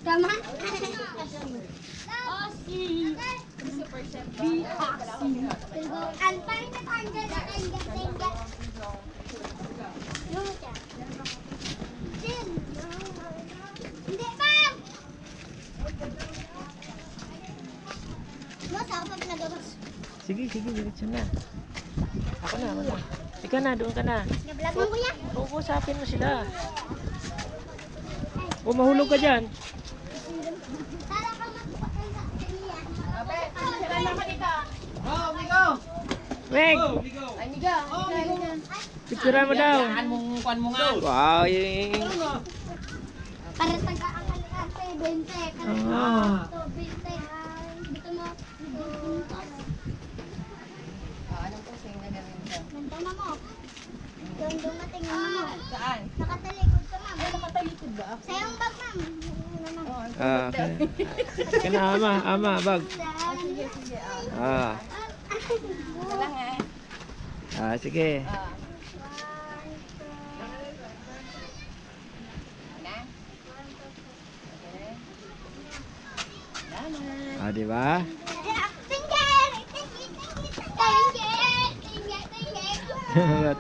Tama? Hindi, ma'am! Mas ako pag nagabas. Sige, diretso na. Ako na. Ikaw na, doon ka na. Nablog mo kuya? Oo, usapin mo sila. O, mahulog ka dyan. Para ka magpapay sa kanya. Meg! Ay, miga. Picturean mo daw. Kuan mo nga. Wow, yung... Para pagkakaliate, 20. Ah. Ito, 20. Dito mo. Anong kasing na gawin ko? Ganda na mo. Doon dumating mo. Saan? Nakatalikod ka, ma'am. Nakatalikod ba? Sa iyong bag, ma'am. Okay na, ama, bag. Sige. Ah, Wala nga. sige. Di ba? Finger! Finger! Finger! Finger! Finger!